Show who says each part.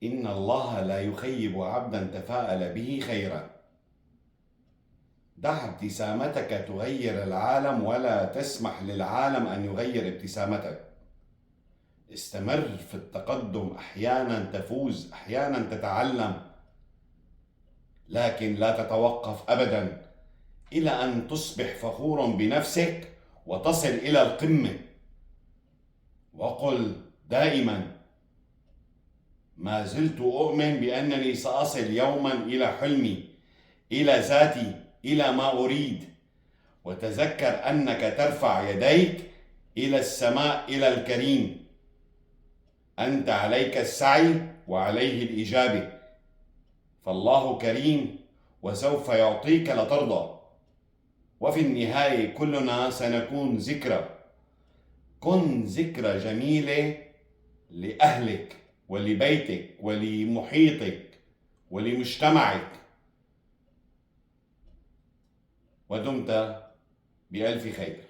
Speaker 1: إن الله لا يخيب عبدا تفاءل به خيرا. دع ابتسامتك تغير العالم ولا تسمح للعالم أن يغير ابتسامتك. استمر في التقدم، أحيانا تفوز، أحيانا تتعلم، لكن لا تتوقف أبدا إلى أن تصبح فخورا بنفسك وتصل إلى القمة. وقل دائما: ما زلت أؤمن بأنني سأصل يوما إلى حلمي، إلى ذاتي، إلى ما أريد. وتذكر أنك ترفع يديك إلى السماء، إلى الكريم. أنت عليك السعي وعليه الإجابة، فالله كريم وسوف يعطيك لترضى. وفي النهاية كلنا سنكون ذكرى. كن ذكرى جميلة لأهلك ولبيتك ولمحيطك ولمجتمعك. ودمت بألف خير.